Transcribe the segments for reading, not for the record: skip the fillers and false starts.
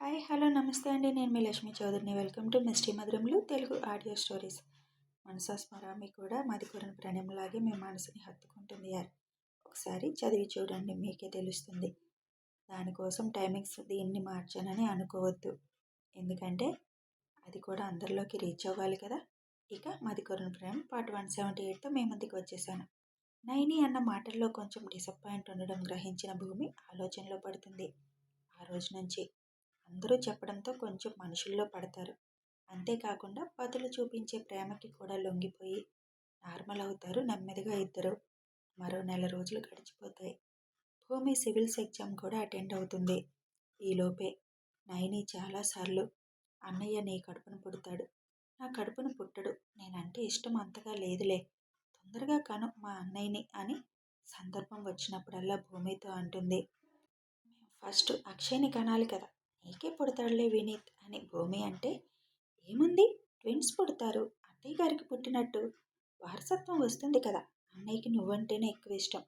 Hi hello నమస్తే అండి. నేను మీ లక్ష్మీ చౌదరిని. వెల్కమ్ టు మిస్టీ మధురములు తెలుగు ఆడియో స్టోరీస్. మనసా స్మరామి కూడా మదికొరని ప్రణయంలాగే మీ మనసుని హత్తుకుంటుంది యార్. ఒకసారి చదివి చూడండి, మీకే తెలుస్తుంది. దానికోసం టైమింగ్స్ దీన్ని మార్చానని అనుకోవద్దు, ఎందుకంటే అది కూడా అందరిలోకి రీచ్ అవ్వాలి కదా. ఇక మదికొరని ప్రణయం పార్ట్ 178తో మీ ముందుకు వచ్చేసాను. నైని అన్న మాటల్లో కొంచెం డిసప్పాయింట్ ఉండడం గ్రహించిన భూమి ఆలోచనలో పడుతుంది. ఆ రోజు నుంచి అందరూ చెప్పడంతో కొంచెం మనుషుల్లో పడతారు. అంతేకాకుండా బదులు చూపించే ప్రేమకి కూడా లొంగిపోయి నార్మల్ అవుతారు నెమ్మదిగా ఇద్దరు. మరో నెల రోజులు గడిచిపోతాయి. భూమి సివిల్స్ ఎగ్జామ్ కూడా అటెండ్ అవుతుంది. ఈలోపే నైని చాలాసార్లు అన్నయ్య నీ కడుపున పుడతాడు, నా కడుపున పుట్టడు, నేనంటే ఇష్టం అంతగా లేదులే, తొందరగా కను మా అన్నయ్యని అని సందర్భం వచ్చినప్పుడల్లా భూమితో అంటుంది. ఫస్ట్ అక్షయ్ని కనాలి కదా, నీకే పుడతాడులే వినీత్ అని భూమి అంటే, ఏముంది ట్విన్స్ పుడతారు, అత్తయ్య గారికి పుట్టినట్టు వారసత్వం వస్తుంది కదా, అన్నయ్యకి నువ్వంటేనే ఎక్కువ ఇష్టం,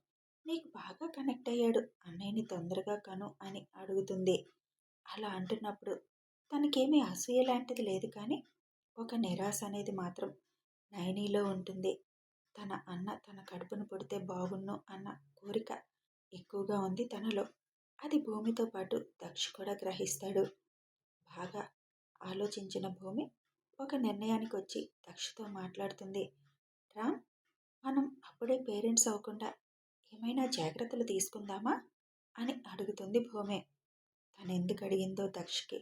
నీకు బాగా కనెక్ట్ అయ్యాడు, అన్నయ్యని తొందరగా కను అని అడుగుతుంది. అలా అంటున్నప్పుడు తనకేమీ అసూయ లాంటిది లేదు, కానీ ఒక నిరాశ అనేది మాత్రం నైనీలో ఉంటుంది. తన అన్న తన కడుపును పుడితే బాగున్ను అన్న కోరిక ఎక్కువగా ఉంది తనలో. అది భూమితో పాటు దక్ష్ కూడా గ్రహిస్తాడు. బాగా ఆలోచించిన భూమి ఒక నిర్ణయానికి వచ్చి దక్షతో మాట్లాడుతుంది. రామ్, మనం అప్పుడే పేరెంట్స్ అవ్వకుండా ఏమైనా జాగ్రత్తలు తీసుకుందామా అని అడుగుతుంది భూమి. తను ఎందుకు అడిగిందో దక్షకి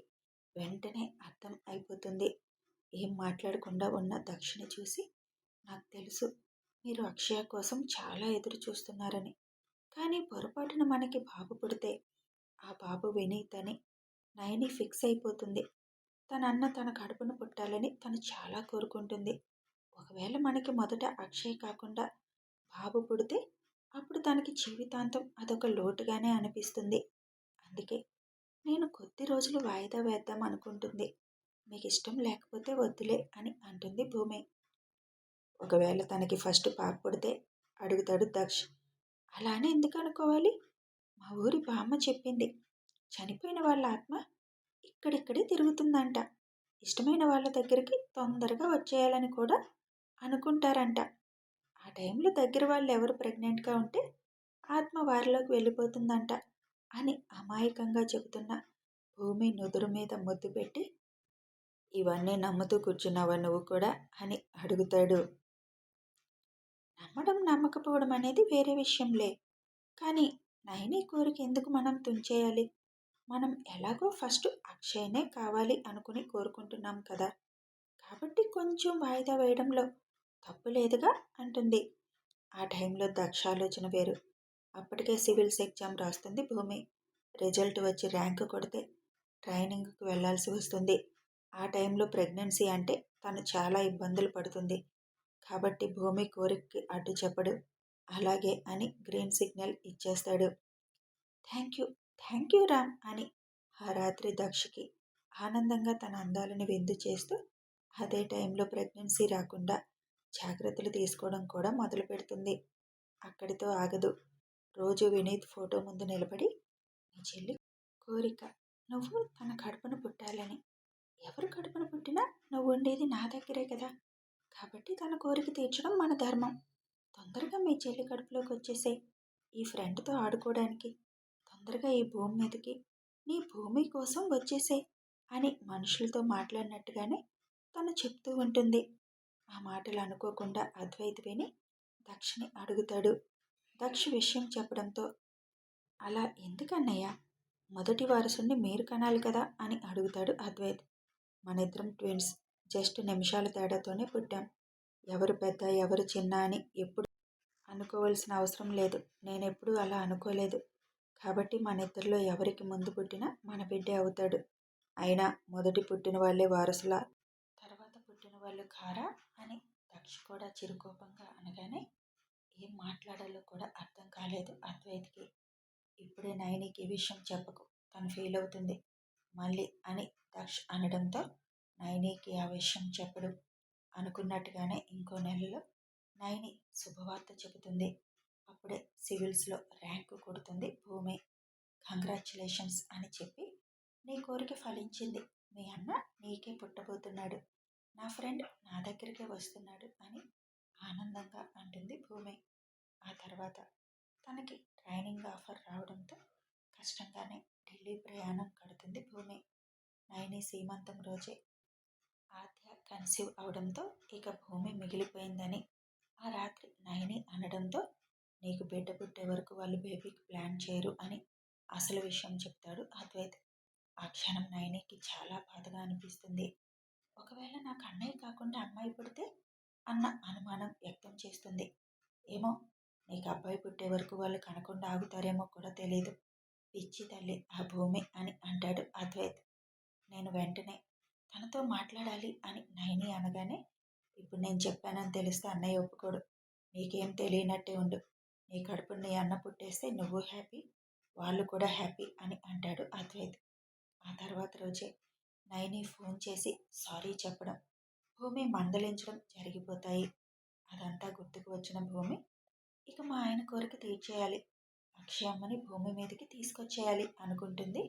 వెంటనే అర్థం అయిపోతుంది. ఏం మాట్లాడకుండా ఉన్న దక్షని చూసి, నాకు తెలుసు మీరు అక్షయ కోసం చాలా ఎదురు చూస్తున్నారని, కానీ పొరపాటున మనకి బాబు పుడితే ఆ బాబు వినీత్ అని నయని ఫిక్స్ అయిపోతుంది. తన అన్న తన కడుపును పుట్టాలని తను చాలా కోరుకుంటుంది. ఒకవేళ మనకి మొదట అక్షయ్ కాకుండా బాబు పుడితే అప్పుడు తనకి జీవితాంతం అదొక లోటుగానే అనిపిస్తుంది. అందుకే నేను కొద్ది రోజులు వాయిదా వేద్దాం అనుకుంటుంది. మీకు ఇష్టం లేకపోతే వద్దులే అని అంటుంది భూమి. ఒకవేళ తనకి ఫస్ట్ పాప పుడితే అడుగుతాడు దక్ష్. అలానే ఎందుకు అనుకోవాలి, మా ఊరి బామ్మ చెప్పింది, చనిపోయిన వాళ్ళ ఆత్మ ఇక్కడిక్కడే తిరుగుతుందంట, ఇష్టమైన వాళ్ళ దగ్గరికి తొందరగా వచ్చేయాలని కూడా అనుకుంటారంట. ఆ టైంలో దగ్గర వాళ్ళు ఎవరు ప్రెగ్నెంట్గా ఉంటే ఆత్మ వారిలోకి వెళ్ళిపోతుందంట అని అమాయకంగా చెబుతున్న భూమి నుదురు మీద ముద్దు పెట్టి, ఇవన్నీ నమ్ముతూ కూర్చున్నావా నువ్వు కూడా అని అడుగుతాడు. నమ్మడం నమ్మకపోవడం అనేది వేరే విషయంలే, కానీ నైని కోరిక ఎందుకు మనం తుంచేయాలి, మనం ఎలాగో ఫస్ట్ అక్షయ్నే కావాలి అనుకుని కోరుకుంటున్నాం కదా, కాబట్టి కొంచెం వాయిదా వేయడంలో తప్పు లేదుగా అంటుంది. ఆ టైంలో దక్ష ఆలోచన వేరు. అప్పటికే సివిల్స్ ఎగ్జామ్ రాస్తుంది భూమి. రిజల్ట్ వచ్చి ర్యాంకు కొడితే ట్రైనింగ్కి వెళ్లాల్సి వస్తుంది. ఆ టైంలో ప్రెగ్నెన్సీ అంటే తను చాలా ఇబ్బందులు పడుతుంది. కాబట్టి భూమి కోరికకి అడ్డు చెప్పడు. అలాగే అని గ్రీన్ సిగ్నల్ ఇచ్చేస్తాడు. థ్యాంక్ యూ రామ్ అని ఆ రాత్రి దక్షకి ఆనందంగా తన అందాలని విందు చేస్తూ అదే టైంలో ప్రెగ్నెన్సీ రాకుండా జాగ్రత్తలు తీసుకోవడం కూడా మొదలు పెడుతుంది. అక్కడితో ఆగదు. రోజు వినీత్ ఫోటో ముందు నిలబడి, నీ చెల్లి కోరిక నువ్వు తన కడుపున పుట్టాలని, ఎవరు కడుపున పుట్టినా నువ్వు ఉండేది నా దగ్గరే కదా, కాబట్టి తన కోరిక తీర్చడం మన ధర్మం, తొందరగా మీ చెల్లి కడుపులోకి వచ్చేసే, ఈ ఫ్రెండ్తో ఆడుకోవడానికి తొందరగా ఈ భూమి మీదకి నీ భూమి కోసం వచ్చేసే అని మనుషులతో మాట్లాడినట్టుగానే తను చెప్తూ ఉంటుంది. ఆ మాటలు అనుకోకుండా అద్వైత్ విని దక్షని అడుగుతాడు. దక్ష విషయం చెప్పడంతో, అలా ఎందుకన్నయ్య, మొదటి వారసుని మీరు కనాలి కదా అని అడుగుతాడు అద్వైత్. మన ఇద్దరం ట్విన్స్, జస్ట్ నిమిషాల తేడాతోనే పుట్టాం, ఎవరు పెద్ద ఎవరు చిన్న అని ఎప్పుడు అనుకోవాల్సిన అవసరం లేదు, నేనెప్పుడూ అలా అనుకోలేదు, కాబట్టి మన ఇద్దరిలో ఎవరికి ముందు పుట్టినా మన బిడ్డే అవుతాడు, అయినా మొదటి పుట్టిన వాళ్ళే వారసుల, తర్వాత పుట్టిన వాళ్ళు కారా అని దక్ష కూడా చిరుకోపంగా అనగానే ఏం మాట్లాడాలో కూడా అర్థం కాలేదు అద్వైత్కి. ఇప్పుడే నైనికి ఈ విషయం చెప్పకు, తను ఫీల్ అవుతుంది మళ్ళీ అని దక్ష అనడంతో నైనికి ఆ విషయం చెప్పడు. అనుకున్నట్టుగానే ఇంకో నెలలో నైని శుభవార్త చెబుతుంది. అప్పుడే సివిల్స్లో ర్యాంకు కొడుతుంది భూమి. కంగ్రాచ్యులేషన్స్ అని చెప్పి నీ కోరిక ఫలించింది. మీ అన్న నీకే పుట్టబోతున్నాడు. నా ఫ్రెండ్ నా దగ్గరికే వస్తున్నాడు అని ఆనందంగా అంటుంది భూమి. ఆ తర్వాత తనకి ట్రైనింగ్ ఆఫర్ రావడంతో కష్టంగానే ఢిల్లీ ప్రయాణం కడుతుంది భూమి. నైని సీమంతం రోజే ఆద్య కన్సీవ్ అవడంతో ఇక భూమి మిగిలిపోయిందని ఆ రాత్రి నైని అనడంతో నీకు బిడ్డ పుట్టే వరకు వాళ్ళు బేబీకి ప్లాన్ చేయరు అని అసలు విషయం చెప్తాడు అద్వైత్. ఆ క్షణం నైనికి చాలా బాధగా అనిపిస్తుంది. ఒకవేళ నాకు అన్నయ్య కాకుండా అమ్మాయి పుడితే అన్న అనుమానం వ్యక్తం చేస్తుంది. ఏమో, నీకు అబ్బాయి పుట్టే వరకు వాళ్ళు కనకుండా ఆగుతారేమో కూడా తెలీదు. పిచ్చి తల్లి ఆ భూమి అని అంటాడు అద్వైత్. నేను వెంటనే తనతో మాట్లాడాలి అని నైని అనగానే, ఇప్పుడు నేను చెప్పానని తెలిస్తే అన్నయ్య ఒప్పుకోడు. నీకేం తెలియనట్టే ఉండు. నీ కడుపు నీ అన్న పుట్టేస్తే నువ్వు హ్యాపీ, వాళ్ళు కూడా హ్యాపీ అని అంటాడు అద్వైత్. ఆ తర్వాత రోజే నైని ఫోన్ చేసి సారీ చెప్పడం, భూమి మందలించడం జరిగిపోతాయి. అదంతా గుర్తుకు వచ్చిన భూమి ఇక మా ఆయన కోరిక తీర్చేయాలి, అక్షయమ్మని భూమి మీదకి తీసుకొచ్చేయాలి అనుకుంటుంది.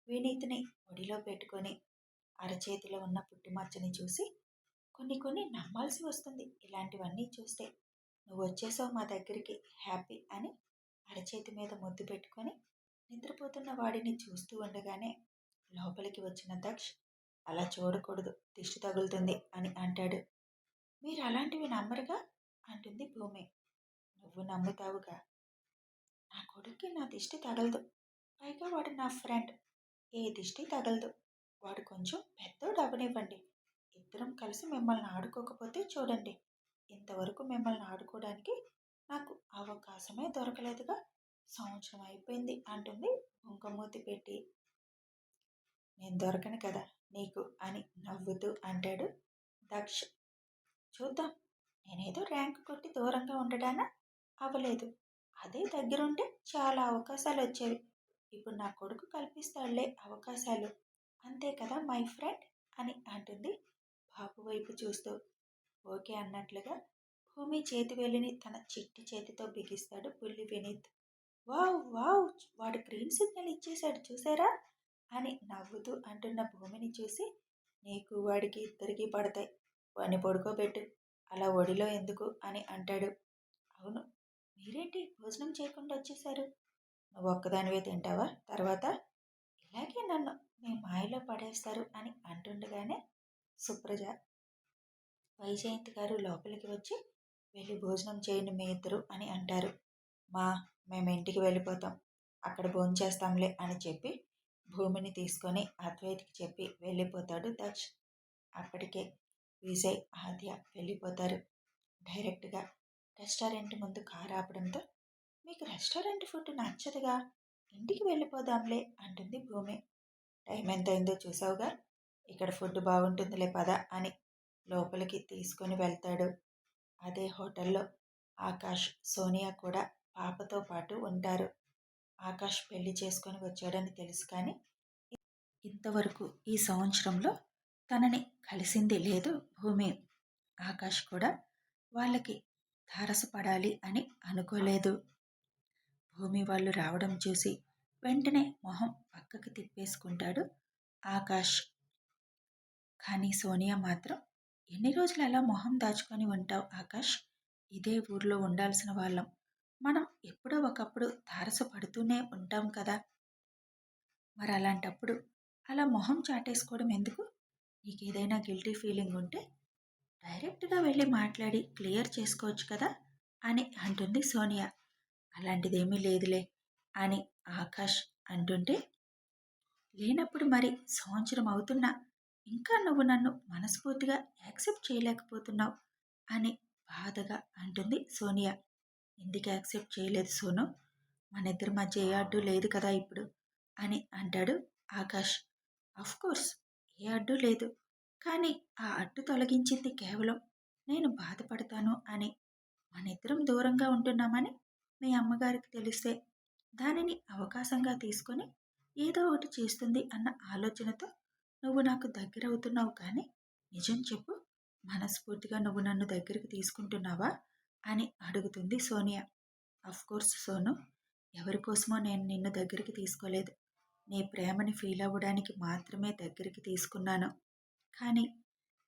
వినీతిని ఒడిలో పెట్టుకొని అరచేతిలో ఉన్న పుట్టిమచ్చని చూసి కొన్ని కొన్ని నమ్మాల్సి వస్తుంది. ఇలాంటివన్నీ చూస్తే నువ్వు వచ్చేసావు మా దగ్గరికి, హ్యాపీ అని అరచేతి మీద ముద్దు పెట్టుకొని నిద్రపోతున్న వాడిని చూస్తూ ఉండగానే లోపలికి వచ్చిన దక్ష్, అలా చూడకూడదు, దిష్టి తగులుతుంది అని అంటాడు. మీరు అలాంటివి నమ్మరుగా అంటుంది భూమి. నువ్వు నమ్ముతావుగా, నా కొడుక్కి నా దిష్టి తగలదు, పైగా వాడు నా ఫ్రెండ్, ఏ దిష్టి తగలదు. వాడు కొంచెం పెద్దోడు అవనివ్వండి, ఇద్దరం కలిసి మిమ్మల్ని ఆడుకోకపోతే చూడండి. ఇంతవరకు మిమ్మల్ని ఆడుకోవడానికి నాకు అవకాశమే దొరకలేదుగా, సంవత్సరం అయిపోయింది అంటుంది కుంకుమూతి పెట్టి. నేను దొరకను కదా నీకు అని నవ్వుతూ అంటాడు దక్ష్. చూద్దాం, నేనేదో ర్యాంక్ కొట్టి దూరంగా ఉండడానా, అవ్వలేదు. అదే దగ్గరుంటే చాలా అవకాశాలు వచ్చేవి. ఇప్పుడు నా కొడుకు కల్పిస్తాడులే అవకాశాలు, అంతే కదా మై ఫ్రెండ్ అని అంటుంది బాబు వైపు చూస్తూ. ఓకే అన్నట్లుగా భూమి చేతి వేలిని తన చిట్టి చేతితో బిగిస్తాడు పుల్లి వినీత్. వావ్ వావ్, వాడు గ్రీన్ సిగ్నల్ ఇచ్చేశాడు చూసారా అని నవ్వుతూ అంటున్న భూమిని చూసి, నీకు వాడికి ఇద్దరికీ పడతాయి, వాడిని పడుకోబెట్టు, అలా ఒడిలో ఎందుకు అని అంటాడు. అవును, మీరేంటి భోజనం చేయకుండా వచ్చేశారు, నువ్వు ఒక్కదానివే తింటావా, తర్వాత ఇలాగే నన్ను మీ మాయలో పడేస్తారు అని అంటుండగానే సుప్రజ, వైజయంతి గారు లోపలికి వచ్చి వెళ్ళి భోజనం చేయండి మీ ఇద్దరు అని అంటారు. మా మేము ఇంటికి వెళ్ళిపోతాం, అక్కడ భోంచేస్తాంలే అని చెప్పి భూమిని తీసుకొని అద్వైత్కి చెప్పి వెళ్ళిపోతాడు దక్ష్. అప్పటికే విజయ్ ఆద్య వెళ్ళిపోతారు. డైరెక్ట్గా రెస్టారెంట్ ముందు కారు ఆపడంతో, మీకు రెస్టారెంట్ ఫుడ్ నచ్చదుగా, ఇంటికి వెళ్ళిపోదాంలే అంటుంది భూమి. టైం ఎంత అయిందో చూసావుగా, ఇక్కడ ఫుడ్ బాగుంటుందిలే పద అని లోపలికి తీసుకొని వెళ్తాడు. అదే హోటల్లో ఆకాష్, సోనియా కూడా పాపతో పాటు ఉంటారు. ఆకాష్ పెళ్లి చేసుకొని వచ్చాడని తెలుసు, కానీ ఇంతవరకు ఈ సంవత్సరంలో తనని కలిసింది లేదు భూమి. ఆకాష్ కూడా వాళ్ళకి తారసపడాలి అని అనుకోలేదు. భూమి వాళ్ళు రావడం చూసి వెంటనే మొహం పక్కకి తిప్పేసుకుంటాడు ఆకాష్. కానీ సోనియా మాత్రం, ఎన్ని రోజులు అలా మొహం దాచుకొని ఉంటావు ఆకాష్, ఇదే ఊర్లో ఉండాల్సిన వాళ్ళం, మనం ఎప్పుడో ఒకప్పుడు తారసపడుతూనే ఉంటాం కదా, మరి అలాంటప్పుడు అలా మొహం చాటేసుకోవడం ఎందుకు, నీకేదైనా గిల్టీ ఫీలింగ్ ఉంటే డైరెక్ట్గా వెళ్ళి మాట్లాడి క్లియర్ చేసుకోవచ్చు కదా అని అంటుంది సోనియా. అలాంటిదేమీ లేదులే అని ఆకాష్ అంటుంటే, లేనప్పుడు మరి సంవత్సరం అవుతున్నా ఇంకా నువ్వు నన్ను మనస్ఫూర్తిగా యాక్సెప్ట్ చేయలేకపోతున్నావు అని బాధగా అంటుంది సోనియా. ఎందుకు యాక్సెప్ట్ చేయలేదు సోను, మన ఇద్దరి మధ్య ఏ అడ్డు లేదు కదా ఇప్పుడు అని అంటాడు ఆకాష్. కోర్స్ ఏ అడ్డు లేదు, కానీ ఆ అడ్డు తొలగించింది కేవలం నేను బాధపడతాను అని, మనిద్దరం దూరంగా ఉంటున్నామని మీ అమ్మగారికి తెలిస్తే దానిని అవకాశంగా తీసుకొని ఏదో ఒకటి చేస్తుంది అన్న ఆలోచనతో నువ్వు నాకు దగ్గర అవుతున్నావు. కానీ నిజం చెప్పు, మనస్ఫూర్తిగా నువ్వు నన్ను దగ్గరికి తీసుకుంటున్నావా అని అడుగుతుంది సోనియా. కోర్స్ సోను, ఎవరి కోసమో నేను నిన్ను దగ్గరికి తీసుకోలేదు, నీ ప్రేమని ఫీల్ అవ్వడానికి మాత్రమే దగ్గరికి తీసుకున్నాను. కానీ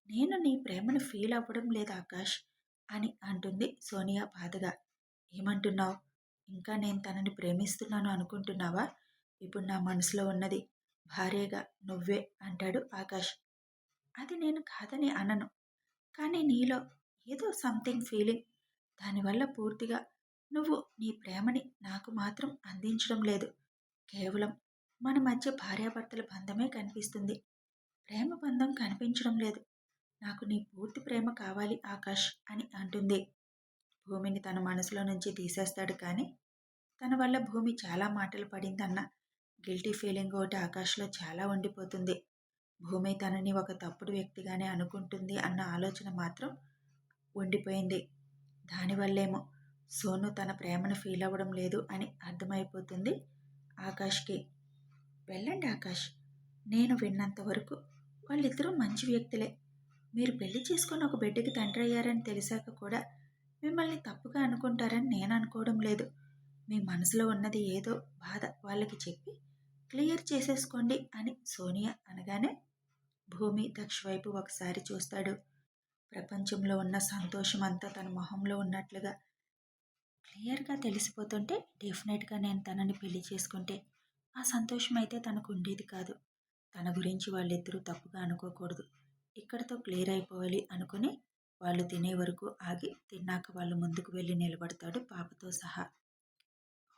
నేను నీ ప్రేమను ఫీల్ అవ్వడం లేదు ఆకాష్ అని అంటుంది సోనియా బాధగా. ఏమంటున్నావు? ఇంకా నేను తనని ప్రేమిస్తున్నాను అనుకుంటున్నావా? ఇప్పుడు నా మనసులో ఉన్నది భార్యగా నువ్వే అంటాడు ఆకాష్. అది నేను కాదని అనను. కానీ నీలో ఏదో సంథింగ్ ఫీలింగ్, దానివల్ల పూర్తిగా నువ్వు నీ ప్రేమని నాకు మాత్రం అందించడం లేదు. కేవలం మన మధ్య భార్యాభర్తల బంధమే కనిపిస్తుంది. ప్రేమ బంధం కనిపించడం లేదు. నాకు నీ పూర్తి ప్రేమ కావాలి ఆకాష్ అని అంటుంది. భూమిని తన మనసులో నుంచి తీసేస్తాడు కానీ తన వల్ల భూమి చాలా మాటలు పడిందన్న గిల్టీ ఫీలింగ్ ఒకటి ఆకాష్లో చాలా ఉండిపోతుంది. భూమి తనని ఒక తప్పుడు వ్యక్తిగానే అనుకుంటుంది అన్న ఆలోచన మాత్రం ఉండిపోయింది. దానివల్లేమో సోను తన ప్రేమను ఫీల్ అవ్వడం లేదు అని అర్థమైపోతుంది ఆకాష్కి. వెళ్ళండి ఆకాష్, నేను విన్నంత వరకు వాళ్ళిద్దరూ మంచి వ్యక్తులే. మీరు పెళ్లి చేసుకొని ఒక బిడ్డకి తండ్రి అయ్యారని తెలిసాక కూడా మిమ్మల్ని తప్పుగా అనుకుంటారని నేను అనుకోవడం లేదు. మీ మనసులో ఉన్నది ఏదో బాధ వాళ్ళకి చెప్పి క్లియర్ చేసేసుకోండి అని సోనియా అనగానే భూమి దక్ష వైపు ఒకసారి చూస్తాడు. ప్రపంచంలో ఉన్న సంతోషం అంతా తన మొహంలో ఉన్నట్లుగా క్లియర్గా తెలిసిపోతుంటే డెఫినెట్గా నేను తనని పెళ్లి చేసుకుంటే ఆ సంతోషం అయితే తనకు ఉండేది కాదు. తన గురించి వాళ్ళిద్దరూ తప్పుగా అనుకోకూడదు, ఇక్కడితో క్లియర్ అయిపోవాలి అనుకుని వాళ్ళు తినే వరకు ఆగి తిన్నాక వాళ్ళు ముందుకు వెళ్ళి నిలబడతాడు పాపతో సహా.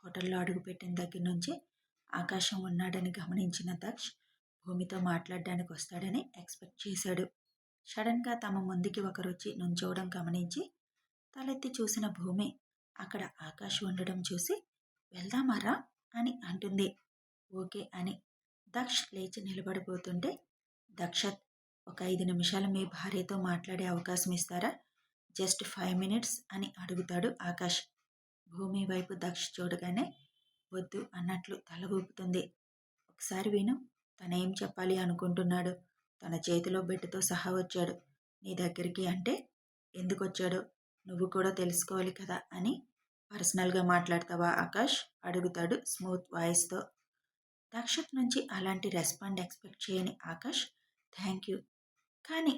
హోటల్లో అడుగుపెట్టిన దగ్గర నుంచి ఆకాశం ఉన్నాడని గమనించిన దక్ష్ భూమితో మాట్లాడడానికి వస్తాడని ఎక్స్పెక్ట్ చేశాడు. సడన్గా తమ ముందుకి ఒకరొచ్చి నుంచోవడం గమనించి తలెత్తి చూసిన భూమి అక్కడ ఆకాశ్ ఉండడం చూసి వెళ్దామారా అని అంటుంది. ఓకే అని దక్ష్ లేచి నిలబడిపోతుంటే, దక్షత్, ఒక 5 నిమిషాలు మీ భార్యతో మాట్లాడే అవకాశం ఇస్తారా? జస్ట్ 5 మినిట్స్ అని అడుగుతాడు ఆకాష్. భూమి వైపు దక్ష్ చూడగానే వద్దు అన్నట్లు తల ఊపుతుంది. ఒకసారి విను, తనేం చెప్పాలి అనుకుంటున్నాడు. తన చేతిలో బిడ్డతో సహా వచ్చాడు నీ దగ్గరికి అంటే ఎందుకు వచ్చాడో నువ్వు కూడా తెలుసుకోవాలి కదా అని పర్సనల్గా మాట్లాడతావా ఆకాష్ అడుగుతాడు స్మూత్ వాయిస్తో. దక్షత్ నుంచి అలాంటి రెస్పాండ్ ఎక్స్పెక్ట్ చేయని ఆకాష్ థ్యాంక్ యూ, కానీ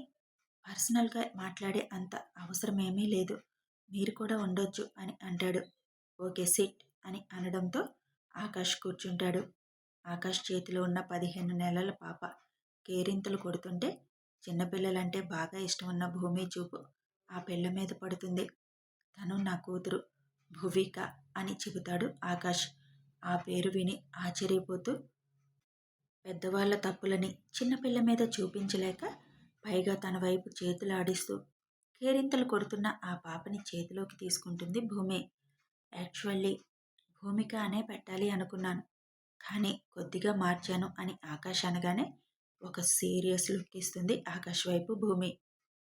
పర్సనల్గా మాట్లాడే అంత అవసరమేమీ లేదు, మీరు కూడా ఉండొచ్చు అని అంటాడు. ఓకే సిట్ అని అనడంతో ఆకాష్ కూర్చుంటాడు. ఆకాష్ చేతిలో ఉన్న 15 నెలల పాప కేరింతలు కొడుతుంటే చిన్నపిల్లలంటే బాగా ఇష్టం ఉన్న భూమి చూపు ఆ పిల్ల మీద పడుతుంది. తను నా కూతురు భువిక అని చెబుతాడు ఆకాష్. ఆ పేరు విని ఆశ్చర్యపోతూ పెద్దవాళ్ళ తప్పులని చిన్నపిల్ల మీద చూపించలేక పైగా తన వైపు చేతులు ఆడిస్తూ కేరింతలు కొడుతున్న ఆ పాపని చేతిలోకి తీసుకుంటుంది భూమి. యాక్చువల్లీ భూమిక అనే పెట్టాలి అనుకున్నాను, కానీ కొద్దిగా మార్చాను అని ఆకాష్ అనగానే ఒక సీరియస్ లుక్ ఇస్తుంది ఆకాష్ వైపు భూమి.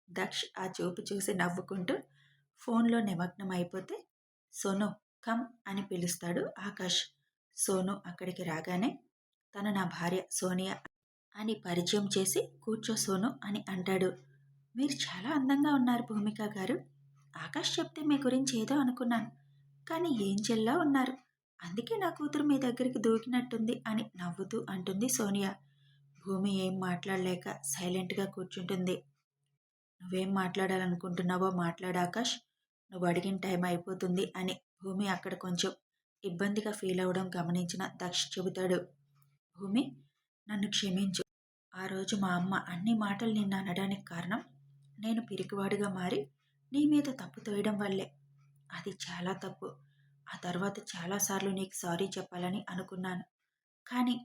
దక్ష్ ఆ చూపు చూసి నవ్వుకుంటూ ఫోన్లో నిమగ్నం అయిపోతే సోను కమ్ అని పిలుస్తాడు ఆకాష్. సోను అక్కడికి రాగానే తను నా భార్య సోనియా అని పరిచయం చేసి కూర్చో సోను అని అంటాడు. మీరు చాలా అందంగా ఉన్నారు భూమిక గారు. ఆకాష్ చెప్తే మీ గురించి ఏదో అనుకున్నాను, కానీ ఏంజెల్లా ఉన్నారు. అందుకే నా కూతురు మీ దగ్గరికి దూకినట్టుంది అని నవ్వుతూ అంటుంది సోనియా. భూమి ఏం మాట్లాడలేక సైలెంట్గా కూర్చుంటుంది. నువ్వేం మాట్లాడాలనుకుంటున్నావో మాట్లాడు ఆకాష్, నువ్వు అడిగిన టైం అయిపోతుంది అని భూమి అక్కడ కొంచెం ఇబ్బందిగా ఫీల్ అవ్వడం గమనించిన దక్ష్ చెబుతాడు. భూమి, నన్ను క్షమించు. ఆ రోజు మా అమ్మ అన్ని మాటలు నిన్ను అనడానికి కారణం నేను పిరికివాడిగా మారి నీ మీద తప్పు తోయడం వల్లే. అది చాలా తప్పు. ఆ తర్వాత చాలాసార్లు నీకు సారీ చెప్పాలని అనుకున్నాను, కానీ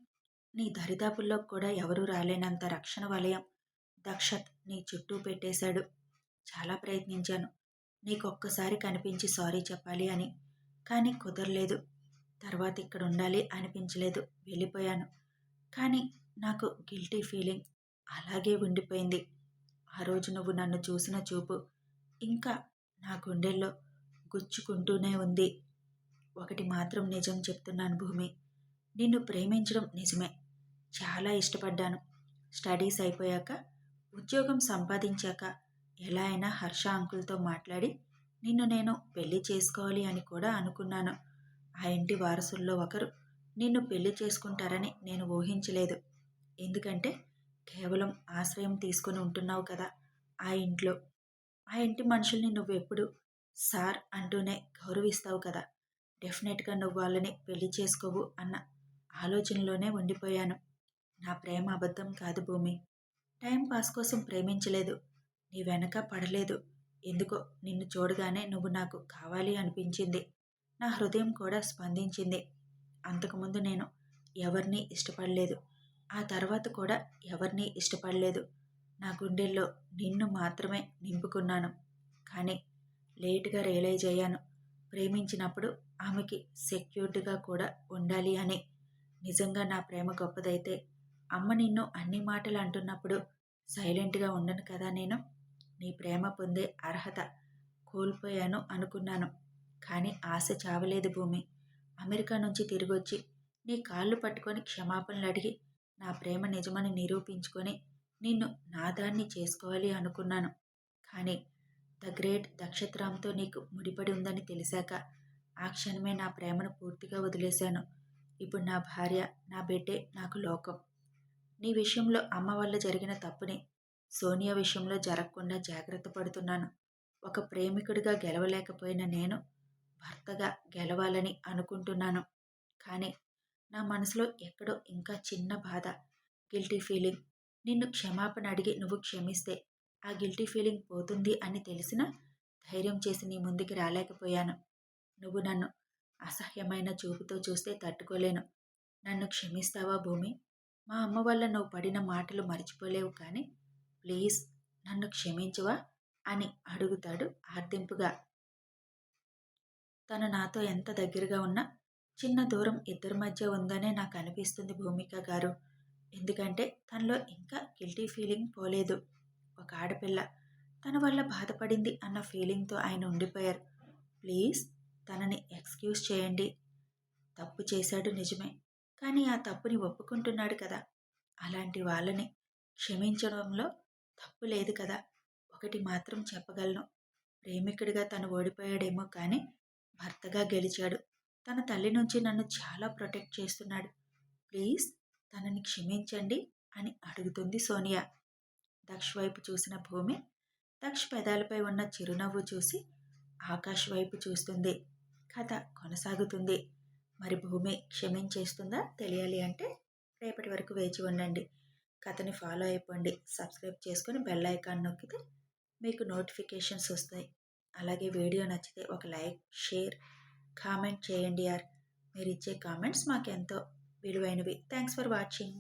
నీ దరిదాపుల్లో కూడా ఎవరూ రాలేనంత రక్షణ వలయం దక్షత్ నీ చుట్టూ పెట్టేశాడు. చాలా ప్రయత్నించాను నీకొక్కసారి కనిపించి సారీ చెప్పాలి అని, కానీ కుదరలేదు. తర్వాత ఇక్కడ ఉండాలి అనిపించలేదు, వెళ్ళిపోయాను. కానీ నాకు గిల్టీ ఫీలింగ్ అలాగే ఉండిపోయింది. ఆ రోజు నువ్వు నన్ను చూసిన చూపు ఇంకా నా గుండెల్లో గుచ్చుకుంటూనే ఉంది. ఒకటి మాత్రం నిజం చెప్తున్నాను భూమి, నిన్ను ప్రేమించడం నిజమే, చాలా ఇష్టపడ్డాను. స్టడీస్ అయిపోయాక ఉద్యోగం సంపాదించాక ఎలా అయినా హర్ష అంకుల్తో మాట్లాడి నిన్ను నేను పెళ్లి చేసుకోవాలి అని కూడా అనుకున్నాను. ఆ ఇంటి వారసుల్లో ఒకరు నిన్ను పెళ్లి చేసుకుంటారని నేను ఊహించలేదు. ఎందుకంటే కేవలం ఆశ్రయం తీసుకొని ఉంటున్నావు కదా ఆ ఇంట్లో. ఆ ఇంటి మనుషుల్ని నువ్వెప్పుడు సార్ అంటూనే గౌరవిస్తావు కదా. డెఫినెట్గా నువ్వు వాళ్ళని పెళ్లి చేసుకోవు అన్న ఆలోచనలోనే ఉండిపోయాను. నా ప్రేమ అబద్ధం కాదు భూమి. టైం పాస్ కోసం ప్రేమించలేదు. నీ వెనక పడలేదు. ఎందుకో నిన్ను చూడగానే నువ్వు నాకు కావాలి అనిపించింది. నా హృదయం కూడా స్పందించింది. అంతకుముందు నేను ఎవరినీ ఇష్టపడలేదు. ఆ తర్వాత కూడా ఎవరినీ ఇష్టపడలేదు. నా గుండెల్లో నిన్ను మాత్రమే నింపుకున్నాను. కానీ లేటుగా రియలైజ్ అయ్యాను. ప్రేమించినప్పుడు ఆమెకి సెక్యూర్డ్గా కూడా ఉండాలి అని. నిజంగా నా ప్రేమ గొప్పదైతే అమ్మ నిన్ను అన్ని మాటలు అంటున్నప్పుడు సైలెంట్గా ఉండను కదా నేను. నీ ప్రేమ పొందే అర్హత కోల్పోయాను అనుకున్నాను. కానీ ఆశ చావలేదు భూమి. అమెరికా నుంచి తిరిగొచ్చి నీ కాళ్ళు పట్టుకొని క్షమాపణలు అడిగి నా ప్రేమ నిజమని నిరూపించుకొని నిన్ను నాదాన్ని చేసుకోవాలి అనుకున్నాను. కానీ ద గ్రేట్ నక్షత్రంతో నీకు ముడిపడి ఉందని తెలిసాక ఆ క్షణమే నా ప్రేమను పూర్తిగా వదిలేశాను. ఇప్పుడు నా భార్య, నా బిడ్డే నాకు లోకం. నీ విషయంలో అమ్మ వల్ల జరిగిన తప్పుని సోనియా విషయంలో జరగకుండా జాగ్రత్త పడుతున్నాను. ఒక ప్రేమికుడిగా గెలవలేకపోయిన నేను భర్తగా గెలవాలని అనుకుంటున్నాను. కానీ నా మనసులో ఎక్కడో ఇంకా చిన్న బాధ, గిల్టీ ఫీలింగ్. నిన్ను క్షమాపణ అడిగి నువ్వు క్షమిస్తే ఆ గిల్టీ ఫీలింగ్ పోతుంది అని తెలిసినా ధైర్యం చేసి నీ ముందుకి రాలేకపోయాను. నువ్వు నన్ను అసహ్యమైన చూపుతో చూస్తే తట్టుకోలేను. నన్ను క్షమిస్తావా భూమి? మా అమ్మ వల్ల నువ్వు పడిన మాటలు మర్చిపోలేవు కానీ ప్లీజ్ నన్ను క్షమించవా అని అడుగుతాడు ఆర్దింపుగా. తను నాతో ఎంత దగ్గరగా ఉన్నా చిన్న దూరం ఇద్దరి మధ్య ఉందనే నాకు అనిపిస్తుంది భూమిక గారు. ఎందుకంటే తనలో ఇంకా గిల్టీ ఫీలింగ్ పోలేదు. ఒక ఆడపిల్ల తన వల్ల బాధపడింది అన్న ఫీలింగ్తో ఆయన ఉండిపోయారు. ప్లీజ్ తనని ఎక్స్క్యూజ్ చేయండి. తప్పు చేశాడు నిజమే. కానీ ఆ తప్పుని ఒప్పుకుంటున్నాడు కదా. అలాంటి వాళ్ళని క్షమించడంలో తప్పు లేదు కదా. ఒకటి మాత్రం చెప్పగలను. ప్రేమికుడిగా తను ఓడిపోయాడేమో కానీ భర్తగా గెలిచాడు. తన తల్లి నుంచి నన్ను చాలా ప్రొటెక్ట్ చేస్తున్నాడు. ప్లీజ్ తనని క్షమించండి అని అడుగుతుంది సోనియా. దక్ష్ వైపు చూసిన భూమి దక్ష్ పెదాలపై ఉన్న చిరునవ్వు చూసి ఆకాష్ వైపు చూస్తుంది. కథ కొనసాగుతుంది. మరి భూమి క్షమించేస్తుందా తెలియాలి అంటే రేపటి వరకు వేచి ఉండండి. కథని ఫాలో అయిపోండి. సబ్స్క్రైబ్ చేసుకొని బెల్ ఐకాన్ నొక్కితే మీకు నోటిఫికేషన్స్ వస్తాయి. అలాగే వీడియో నచ్చితే ఒక లైక్, షేర్, కామెంట్ చేయండి యార్. మీరు ఇచ్చే కామెంట్స్ మాకెంతో విలువైనవి. Thanks for watching.